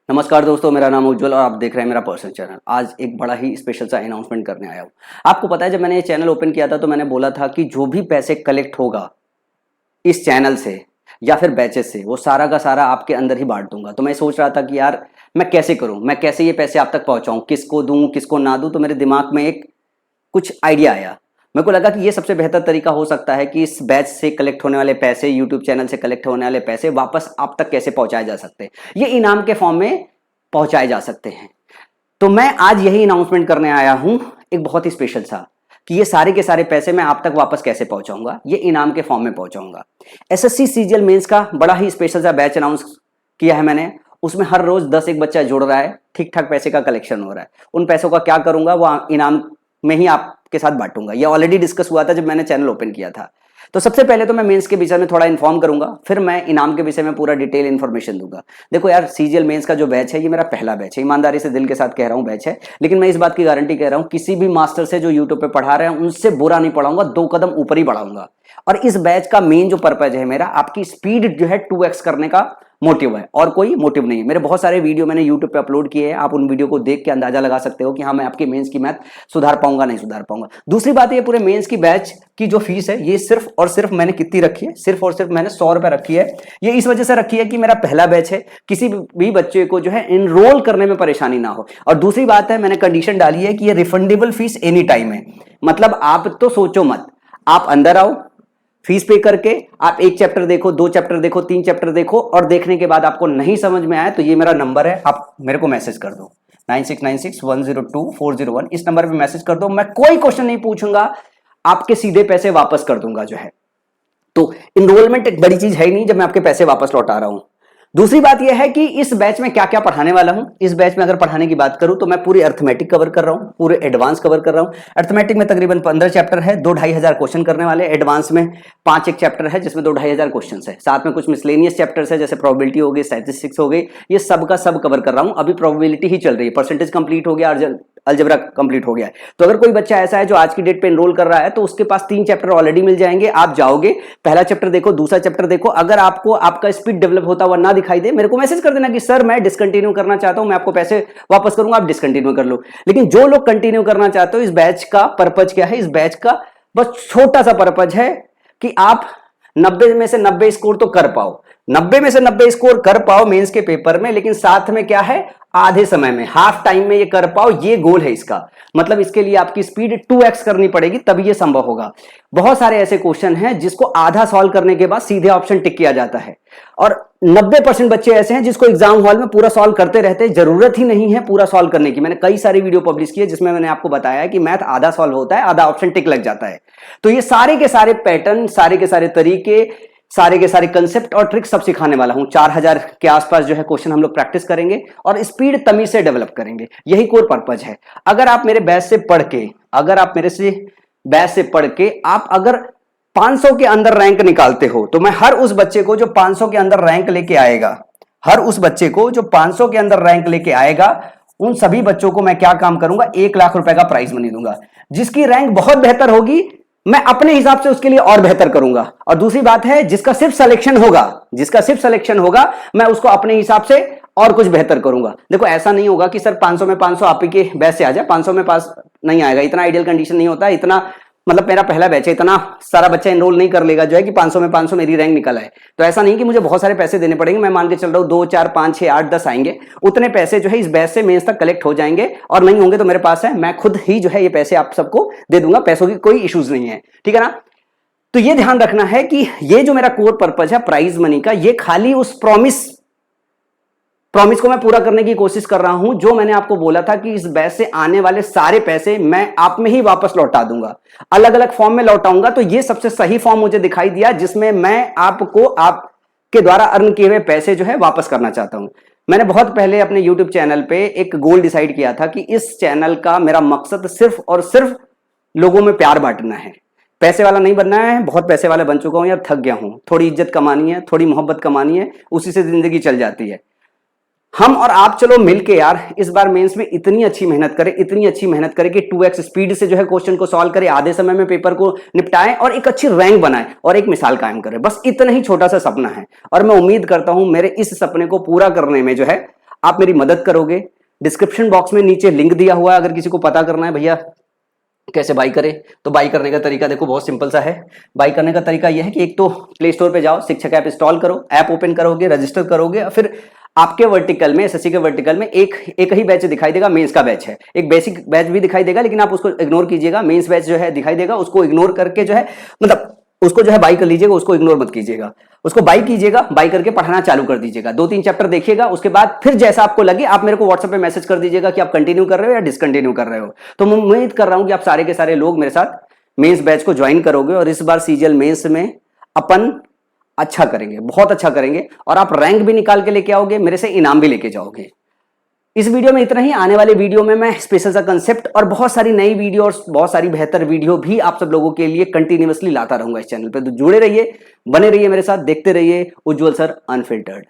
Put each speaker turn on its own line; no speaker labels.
नमस्कार दोस्तों, मेरा नाम उज्जवल और आप देख रहे हैं मेरा पर्सनल चैनल। आज एक बड़ा ही स्पेशल सा अनाउंसमेंट करने आया हूँ। आपको पता है, जब मैंने ये चैनल ओपन किया था तो मैंने बोला था कि जो भी पैसे कलेक्ट होगा इस चैनल से या फिर बैचेस से, वो सारा का सारा आपके अंदर ही बांट दूंगा। तो मैं सोच रहा था कि यार मैं कैसे करूं, मैं कैसे ये पैसे आप तक पहुंचाऊं, किसको दूं किसको ना दूं। तो मेरे दिमाग में एक कुछ आइडिया आया। मेरे को लगा कि ये सबसे बेहतर तरीका हो सकता है कि इस बैच से कलेक्ट होने वाले पैसे, यूट्यूब चैनल से कलेक्ट होने वाले पैसे वापस आप तक कैसे पहुंचाए जा सकते हैं, ये इनाम के फॉर्म में पहुंचाए जा सकते हैं। तो मैं आज यही अनाउंसमेंट करने आया हूं, एक बहुत ही स्पेशल सा, कि ये सारे के सारे पैसे मैं आप तक वापस कैसे पहुंचाऊंगा, ये इनाम के फॉर्म में पहुंचाऊंगा। एसएससी सीजीएल मेंस का बड़ा ही स्पेशल सा बैच अनाउंस किया है मैंने। उसमें हर रोज 10 एक बच्चा जुड़ रहा है, ठीक ठाक पैसे का कलेक्शन हो रहा है। उन पैसों का क्या करूंगा वो इनाम में ही आपके साथ बांटूंगा। ये ऑलरेडी डिस्कस हुआ था जब मैंने चैनल ओपन किया था। तो सबसे पहले तो मैं मेंस के विषय में थोड़ा इन्फॉर्म करूंगा, फिर मैं इनाम के विषय में पूरा डिटेल इन्फॉर्मेशन दूंगा। देखो यार, सीजीएल मेंस का जो बैच है ये मेरा पहला बैच है, ईमानदारी से दिल के साथ कह रहा हूँ बैच है। लेकिन मैं इस बात की गारंटी कह रहा हूँ, किसी भी मास्टर से जो यूट्यूब पे पढ़ा रहे हैं उनसे बुरा नहीं पढ़ाऊंगा, 2 कदम ऊपर ही बढ़ाऊंगा। और इस बैच का मेन जो पर्पज है मेरा, आपकी स्पीड जो है 2x करने का मोटिव है, और कोई मोटिव नहीं है। मेरे बहुत सारे वीडियो मैंने यूट्यूब पे अपलोड किए हैं, आप उन वीडियो को देख के अंदाजा लगा सकते हो कि हाँ मैं आपके मेंस की मैथ सुधार पाऊंगा नहीं सुधार पाऊंगा। दूसरी बात, ये पूरे मेंस की बैच की जो फीस है ये सिर्फ और सिर्फ मैंने कितनी रखी है, सिर्फ और सिर्फ मैंने 100 रुपए रखी है। ये इस वजह से रखी है कि मेरा पहला बैच है, किसी भी बच्चे को जो है इनरोल करने में परेशानी ना हो। और दूसरी बात है, मैंने कंडीशन डाली है कि ये रिफंडेबल फीस एनी टाइम है। मतलब आप तो सोचो मत, आप अंदर आओ, फीस पे करके आप 1 चैप्टर देखो, 2 चैप्टर देखो, 3 चैप्टर देखो, और देखने के बाद आपको नहीं समझ में आया तो ये मेरा नंबर है, आप मेरे को मैसेज कर दो 9696102401। इस नंबर पे मैसेज कर दो, मैं कोई क्वेश्चन नहीं पूछूंगा, आपके सीधे पैसे वापस कर दूंगा जो है। तो इनरोलमेंट एक बड़ी चीज है ही नहीं जब मैं आपके पैसे वापस लौटा रहा हूं। दूसरी बात यह है कि इस बैच में क्या क्या पढ़ाने वाला हूं। इस बैच में अगर पढ़ाने की बात करूं तो मैं पूरी अर्थमेटिक कवर कर रहा हूं, पूरे एडवांस कवर कर रहा हूं। अर्थमेटिक में तकरीबन 15 चैप्टर है, 2-2.5 हजार क्वेश्चन करने वाले। एडवांस में 5 एक चैप्टर है जिसमें 2-2.5 हजार क्वेश्चन है। साथ में कुछ मिसलेनियस चैप्टर्स है, जैसे प्रोबेबिलिटी हो गई, स्टैटिस्टिक्स हो गई, ये सब का सब कवर कर रहा हूं। अभी प्रोबेबिलिटी ही चल रही है, परसेंटेज कंप्लीट हो गया और अलजेब्रा कंप्लीट हो गया है। तो अगर कोई बच्चा ऐसा है जो आज की डेट पे एनरोल कर रहा है तो उसके पास 3 चैप्टर ऑलरेडी मिल जाएंगे। आप जाओगे, पहला चैप्टर देखो, दूसरा चैप्टर देखो। अगर आपको आपका स्पीड डेवलप होता हुआ ना दिखाई दे, मेरे को मैसेज कर देना कि सर मैं डिसकंटिन्यू करना चाहता हूं, मैं आपको पैसे वापस करूंगा, आप डिसकंटिन्यू कर लो। लेकिन जो लोग कंटिन्यू करना चाहते हो, इस बैच का पर्पज क्या है? इस बैच का बस छोटा सा पर्पज है कि आप 90 में से 90 स्कोर तो कर पाओ, 90 में से 90 स्कोर कर पाओ मेंस के पेपर में, लेकिन साथ में क्या है, आधे समय में, हाफ टाइम में ये कर पाओ। ये गोल है इसका। मतलब इसके लिए आपकी स्पीड 2x करनी पड़ेगी, तभी ये संभव होगा। बहुत सारे ऐसे क्वेश्चन हैं जिसको आधा सॉल्व करने के बाद सीधे ऑप्शन टिक किया जाता है, और 90% बच्चे ऐसे हैं जिसको एग्जाम हॉल में पूरा सॉल्व करते रहते हैं। जरूरत ही नहीं है पूरा सॉल्व करने की। मैंने कई सारी वीडियो पब्लिश की है जिसमें मैंने आपको बताया है कि मैथ आधा सॉल्व होता है, आधा ऑप्शन टिक लग जाता है। तो ये सारे के सारे पैटर्न, सारे के सारे तरीके, सारे के सारे कंसेप्ट और ट्रिक्स सब सिखाने वाला हूं। 4000 के आसपास जो है क्वेश्चन हम लोग प्रैक्टिस करेंगे और स्पीड तमीज से डेवलप करेंगे। यही कोर पर्पज है। अगर आप मेरे बैच से पढ़ के, आप अगर 500 के अंदर रैंक निकालते हो, तो मैं हर उस बच्चे को जो 500 के अंदर रैंक लेके आएगा, हर उस बच्चे को जो 500 के अंदर रैंक लेके आएगा, उन सभी बच्चों को मैं क्या काम करूंगा, 1 लाख रुपए का प्राइज मनी दूंगा। जिसकी रैंक बहुत बेहतर होगी, मैं अपने हिसाब से उसके लिए और बेहतर करूंगा। और दूसरी बात है, जिसका सिर्फ सिलेक्शन होगा, मैं उसको अपने हिसाब से और कुछ बेहतर करूंगा। देखो, ऐसा नहीं होगा कि सर 500 में 500 आप ही के बैच से आ जाए, 500 में पास नहीं आएगा, इतना आइडियल कंडीशन नहीं होता। इतना मतलब मेरा पहला बैच है, इतना सारा बच्चा एनरोल नहीं कर लेगा जो है कि 500 में 500 मेरी रैंक निकल आए। तो ऐसा नहीं कि मुझे बहुत सारे पैसे देने पड़ेंगे। मैं मान के चल रहा हूं 2, 4, 5, 6, 8, 10 आएंगे। उतने पैसे जो है इस बैच से मेंस तक कलेक्ट हो जाएंगे, और नहीं होंगे तो मेरे पास है, मैं खुद ही जो है ये पैसे आप सबको दे दूंगा। पैसों की कोई इश्यूज नहीं है, ठीक है ना। तो ये ध्यान रखना है कि ये जो मेरा कोर पर्पज है प्राइज मनी का, ये खाली उस प्रॉमिस को मैं पूरा करने की कोशिश कर रहा हूं जो मैंने आपको बोला था कि इस बैच से आने वाले सारे पैसे मैं आप में ही वापस लौटा दूंगा। अलग अलग फॉर्म में लौटाऊंगा। तो ये सबसे सही फॉर्म मुझे दिखाई दिया जिसमें मैं आपको आपके द्वारा अर्न किए हुए पैसे जो है वापस करना चाहता हूं। मैंने बहुत पहले अपने YouTube चैनल पे एक गोल डिसाइड किया था कि इस चैनल का मेरा मकसद सिर्फ और सिर्फ लोगों में प्यार बांटना है। पैसे वाला नहीं बनना है। बहुत पैसे वाला बन चुका हूं यार, थक गया हूं। थोड़ी इज्जत कमानी है, थोड़ी मोहब्बत कमानी है, उसी से जिंदगी चल जाती है। हम और आप चलो मिलके यार इस बार मेंस में इतनी अच्छी मेहनत करें कि 2x स्पीड से जो है क्वेश्चन को सॉल्व करें, आधे समय में पेपर को निपटाएं और एक अच्छी रैंक बनाएं और एक मिसाल कायम करें। बस इतना ही छोटा सा सपना है, और मैं उम्मीद करता हूं मेरे इस सपने को पूरा करने में जो है आप मेरी मदद करोगे। डिस्क्रिप्शन बॉक्स में नीचे लिंक दिया हुआ है, अगर किसी को पता करना है भैया कैसे बाई करें, तो बाई करने का तरीका देखो बहुत सिंपल सा है। बाई करने का तरीका यह है कि एक तो प्ले स्टोर पे जाओ, शिक्षक ऐप इंस्टॉल करो, ऐप ओपन करोगे, रजिस्टर करोगे, फिर आपके वर्टिकल में, एसएससी के वर्टिकल में एक ही बैच दिखाई देगा, मेंस का बैच है। एक बेसिक बैच भी दिखाई देगा, लेकिन आप उसको इग्नोर कीजिएगा। मेंस बैच जो है दिखाई देगा, उसको इग्नोर करके जो है, मतलब उसको जो है बाई कर लीजिएगा, उसको इग्नोर मत कीजिएगा। उसको बाई कीजिएगा, बाई करके पढ़ना चालू कर दीजिएगा, 2-3 चैप्टर देखिएगा। उसके बाद फिर जैसा आपको लगे आप मेरे को व्हाट्सएप पे मैसेज कर दीजिएगा कि आप कंटिन्यू कर रहे हो या डिसकंटिन्यू कर रहे हो। तो मैं उम्मीद कर रहा हूं कि आप सारे के सारे लोग मेरे साथ मेंस बैच को ज्वाइन करोगे और इस बार सीजीएल मेंस में अपन अच्छा करेंगे, बहुत अच्छा करेंगे, और आप रैंक भी निकाल के लेके आओगे, मेरे से इनाम भी लेके जाओगे। इस वीडियो में इतना ही। आने वाले वीडियो में मैं स्पेशल सा कंसेप्ट और बहुत सारी नई वीडियो और बहुत सारी बेहतर वीडियो भी आप सब लोगों के लिए कंटिन्यूअसली लाता रहूंगा इस चैनल पे। तो जुड़े रहिए, बने रहिए मेरे साथ, देखते रहिए उज्जवल सर अनफिल्टर्ड।